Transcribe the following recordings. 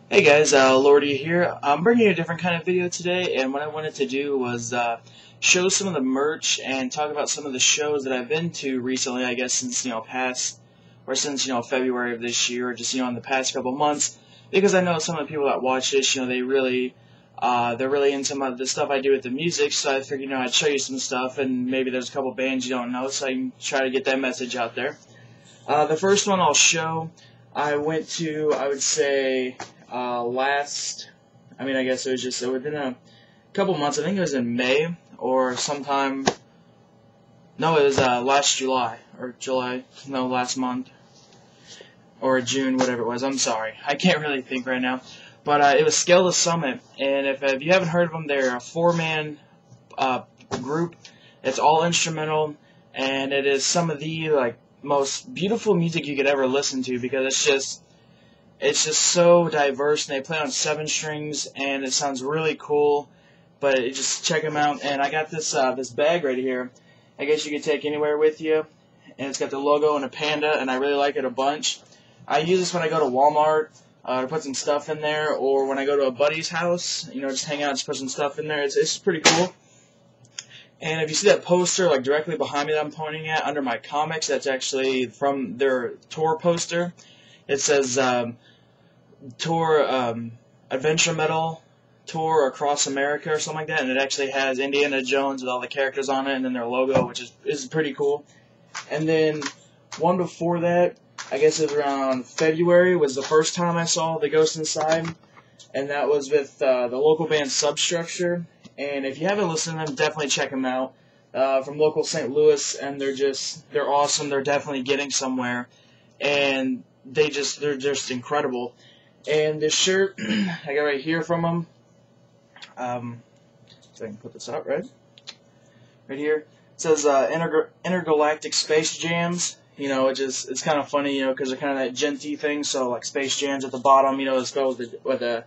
Hey guys, Lordy here. I'm bringing you a different kind of video today, and what I wanted to do was show some of the merch and talk about some of the shows that I've been to recently. I guess since since February of this year, or just in the past couple months, because I know some of the people that watch this, they're really into the stuff I do with the music. So I figured I'd show you some stuff, and maybe there's a couple bands you don't know, so I can try to get that message out there. The first one I'll show, I went to, I would say, I guess it was just within a couple months. I think it was in May or sometime. No, it was last July or July. No, last month or June, whatever it was. I'm sorry, I can't really think right now. But it was Scale the Summit, and if you haven't heard of them, they're a four-man group. It's all instrumental, and it is some of the most beautiful music you could ever listen to, because it's just so diverse, and they play on 7 strings, and it sounds really cool. But just check them out. And I got this bag right here. I guess you could take anywhere with you, and it's got the logo and a panda, and I really like it a bunch. I use this when I go to Walmart to put some stuff in there, or when I go to a buddy's house, just hang out, just put some stuff in there. It's pretty cool. And if you see that poster directly behind me that I'm pointing at under my comics, that's actually from their tour poster. It says tour adventure metal tour across America or something like that, and it actually has Indiana Jones with all the characters on it, and then their logo, which is pretty cool. And then one before that, I guess it was around February, was the first time I saw The Ghost Inside, and that was with the local band Substructure. And if you haven't listened to them, definitely check them out. From local St. Louis, and they're awesome. They're definitely getting somewhere, and they're just incredible. And this shirt I got right here from them. So I can put this out right here. It says Intergalactic Space Jams. It's kind of funny, because they're kind of that genty thing. So like Space Jams at the bottom, it's spelled with a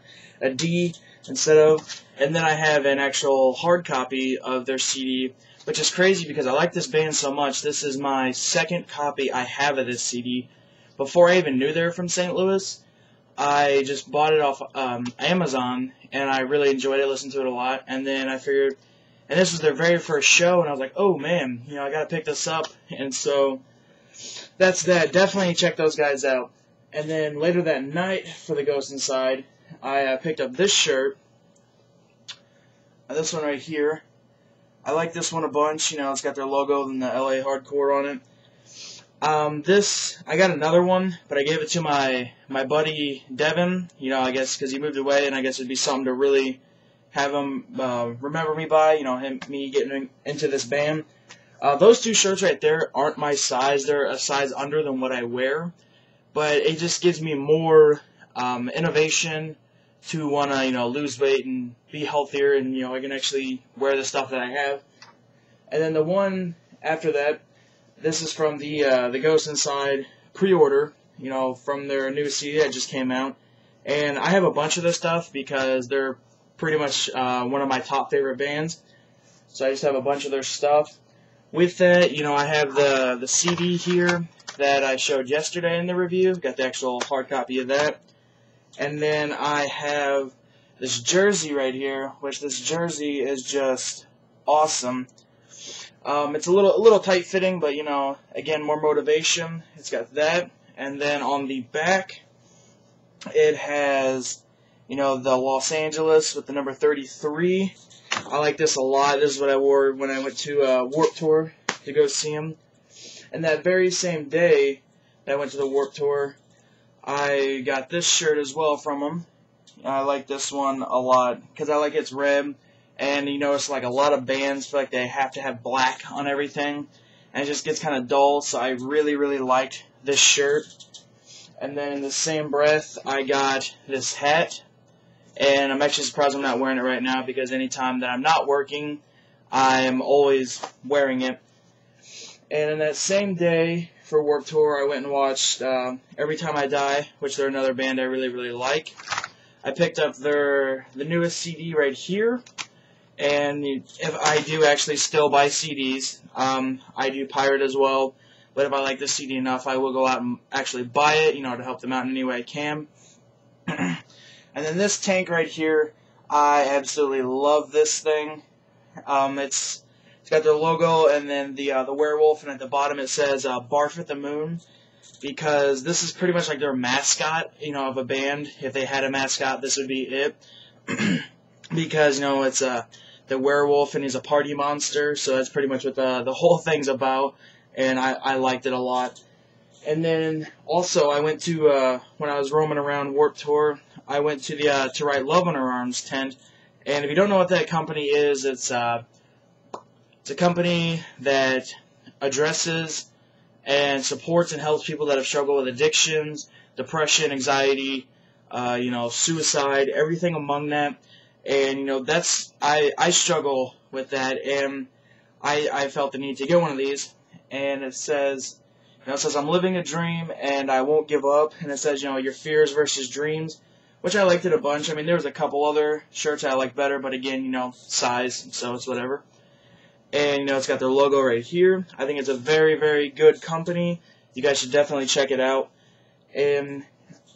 D instead of. And then I have an actual hard copy of their CD, which is crazy because I like this band so much. This is my second copy I have of this CD. Before I even knew they were from St. Louis, I just bought it off Amazon, and I really enjoyed it, listened to it a lot. And then I figured, and this was their very first show, and I was like, oh man, I gotta pick this up. And so that's that. Definitely check those guys out. And then later that night for The Ghost Inside, I picked up this shirt. This one right here. I like this one a bunch. It's got their logo and the LA Hardcore on it. I got another one, but I gave it to my buddy Devin, I guess because he moved away, and I guess it'd be something to really have him remember me by, me getting into this band. Those two shirts right there aren't my size. They're a size under than what I wear, but it just gives me more innovation to want to, lose weight and be healthier, and, I can actually wear the stuff that I have. And then the one after that, this is from the Ghost Inside pre-order, from their new CD that just came out. And I have a bunch of this stuff because they're pretty much one of my top favorite bands. So I just have a bunch of their stuff. With that, I have the CD here that I showed yesterday in the review. Got the actual hard copy of that. And then I have this jersey right here, which this jersey is just awesome. It's a little tight fitting, but again, more motivation. It's got that, and then on the back, it has the Los Angeles with the number 33. I like this a lot. This is what I wore when I went to Warped Tour to go see them. And that very same day that I went to the Warped Tour, I got this shirt as well from them. I like this one a lot because I like it's red. And it's like a lot of bands feel like they have to have black on everything, and it just gets kind of dull, so I really, really liked this shirt. And then in the same breath, I got this hat, and I'm actually surprised I'm not wearing it right now, because anytime that I'm not working, I am always wearing it. And in that same day for Warped Tour, I went and watched Every Time I Die, which they're another band I really, really like. I picked up the newest CD right here. And if I do actually still buy CDs, I do pirate as well. But if I like the CD enough, I will go out and actually buy it, to help them out in any way I can. And And then this tank right here, I absolutely love this thing. It's got their logo and then the werewolf, and at the bottom it says Barf at the Moon, because this is pretty much like their mascot, of a band. If they had a mascot, this would be it. Because, it's the werewolf and he's a party monster, so that's pretty much what the whole thing's about, and I liked it a lot. And then also I went to, when I was roaming around Warped Tour, I went to the To Write Love on Our Arms tent, and if you don't know what that company is, it's a company that addresses and supports and helps people that have struggled with addictions, depression, anxiety, suicide, everything among that. And, I struggle with that, and I felt the need to get one of these. And it says, I'm living a dream and I won't give up. And it says, your fears versus dreams, which I liked it a bunch. I mean, there was a couple other shirts I liked better, but again, size, so it's whatever. And, it's got their logo right here. I think it's a very, very good company. You guys should definitely check it out. And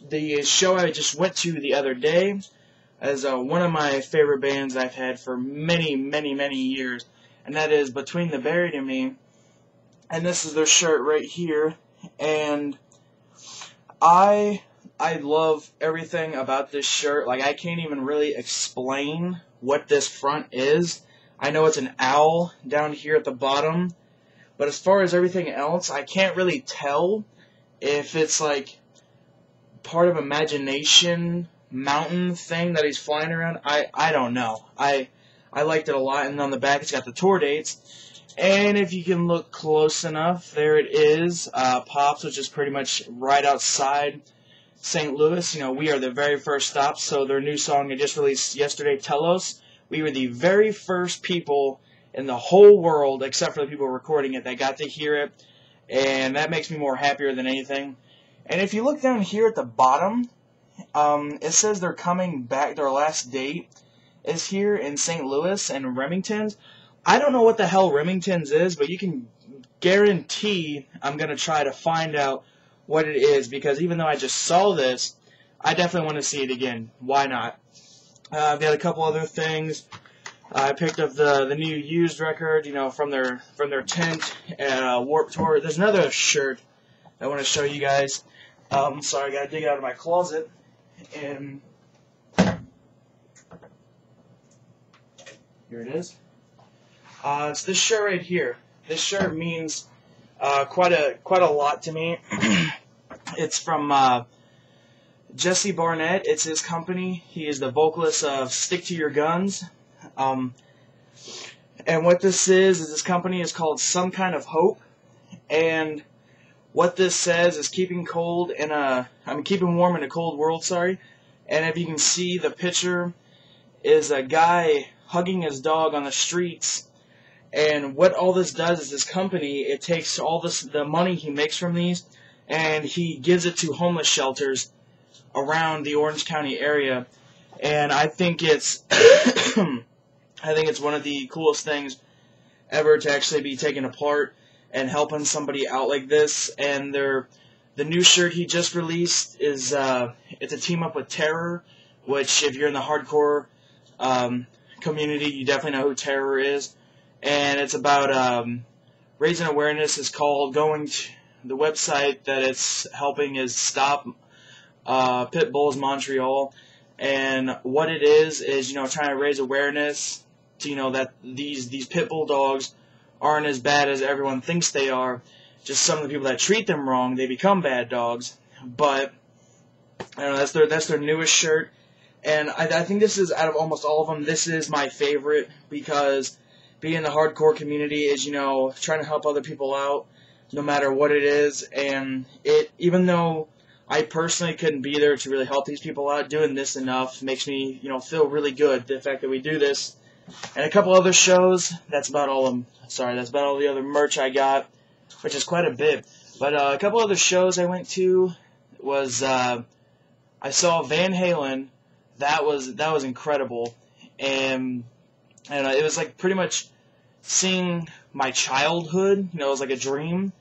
the show I just went to the other day is one of my favorite bands I've had for many, many, many years. And that is Between the Buried and Me. And this is their shirt right here. And I love everything about this shirt. Like, I can't even really explain what this front is. I know it's an owl down here at the bottom, but as far as everything else, I can't really tell if it's like part of imagination mountain thing that he's flying around. I don't know. I liked it a lot, and on the back it's got the tour dates. And if you can look close enough, there it is, Pops, which is pretty much right outside St. Louis. We are the very first stop, so their new song they just released yesterday, Telos. We were the very first people in the whole world, except for the people recording it, that got to hear it, and that makes me more happier than anything. And if you look down here at the bottom, it says they're coming back, their last date is here in St. Louis and Remington's. I don't know what the hell Remington's is, but you can guarantee I'm going to try to find out what it is, because even though I just saw this, I definitely want to see it again. Why not? I've got a couple other things. I picked up the new Used record, from their tent at Warped Tour. There's another shirt I want to show you guys. Sorry, I got to dig it out of my closet. And here it is. It's this shirt right here. This shirt means quite a lot to me. It's from Jesse Barnett. It's his company. He is the vocalist of Stick to Your Guns. And what this is this company is called Some Kind of Hope. And what this says is keeping warm in a cold world, sorry. And if you can see, the picture is a guy hugging his dog on the streets. And what all this does is this company, it takes all the money he makes from these, and he gives it to homeless shelters around the Orange County area. And I think it's one of the coolest things ever to actually be taken apart and helping somebody out like this. And the new shirt he just released is it's a team up with Terror, which if you're in the hardcore community, you definitely know who Terror is. And it's about raising awareness. It's called the website that it's helping is Stop Pit Bulls Montreal. And what it is trying to raise awareness to, that these pit bull dogs aren't as bad as everyone thinks they are. Just some of the people that treat them wrong, they become bad dogs. But I don't know, that's their newest shirt. And I think this is, out of almost all of them, this is my favorite, because being in the hardcore community is, trying to help other people out no matter what it is. And even though I personally couldn't be there to really help these people out, doing this enough makes me, feel really good. The fact that we do this. And a couple other shows, that's about all the other merch I got, which is quite a bit. But a couple other shows I went to was, I saw Van Halen. That was incredible. And it was like pretty much seeing my childhood. It was like a dream,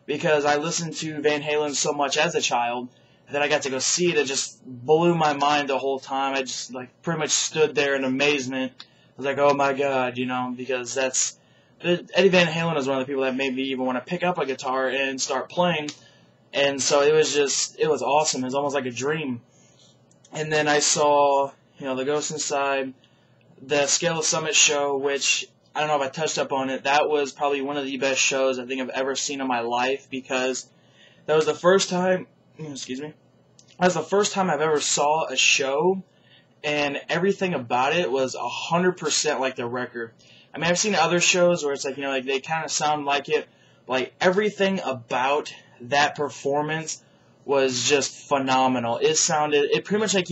because I listened to Van Halen so much as a child Then I got to go see it. It just blew my mind the whole time. I just like pretty much stood there in amazement. I was like, oh my god, you know, because Eddie Van Halen is one of the people that made me even want to pick up a guitar and start playing. And so it was awesome. It was almost like a dream. And then I saw, you know, The Ghost Inside, the Scale of Summit show, which I don't know if I touched up on it. That was probably one of the best shows I think I've ever seen in my life, because that was the first time, excuse me, that was the first time I've ever saw a show, and everything about it was 100% like the record. I mean, I've seen other shows where it's like, you know, like they kind of sound like it. Like, everything about that performance was just phenomenal. It pretty much like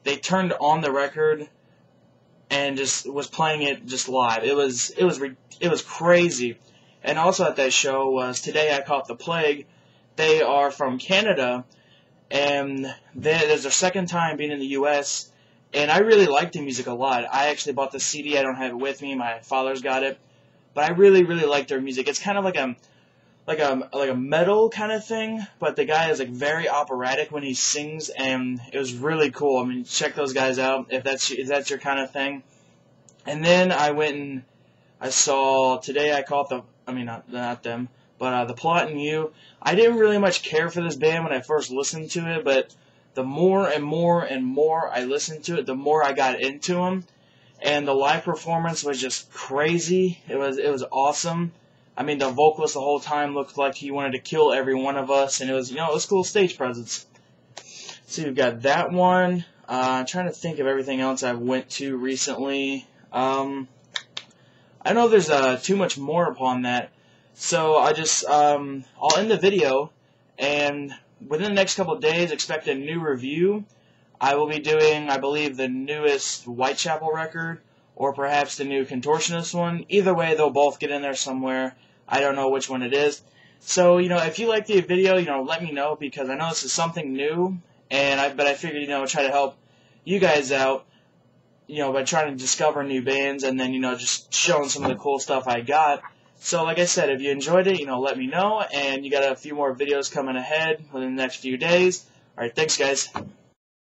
they turned on the record and just was playing it just live. It was crazy. And also at that show was Today I Caught the Plague. They are from Canada, and there's their second time being in the U.S., and I really liked the music a lot. I actually bought the CD. I don't have it with me. My father's got it. But I really, really like their music. It's kind of like a metal kind of thing, but the guy is like very operatic when he sings, and it was really cool. I mean, check those guys out if that's your kind of thing. And then I went and I saw Today I Caught the, I mean, not them, but The Plot and You. I didn't really much care for this band when I first listened to it, but the more and more and more I listened to it, the more I got into them. And the live performance was just crazy. It was awesome. I mean, the vocalist the whole time looked like he wanted to kill every one of us, and it was, you know, it was cool stage presence. So we've got that one. I'm trying to think of everything else I went to recently. I know there's too much more upon that, so I'll end the video, and within the next couple of days, expect a new review. I will be doing, I believe, the newest Whitechapel record, or perhaps the new Contortionist one. Either way, they'll both get in there somewhere. I don't know which one it is. So, you know, if you like the video, you know, let me know, because I know this is something new, but I figured, you know, try to help you guys out, you know, by trying to discover new bands, and then, you know, just showing some of the cool stuff I got. So, like I said, if you enjoyed it, you know, let me know, and you got a few more videos coming ahead within the next few days. Alright, thanks, guys.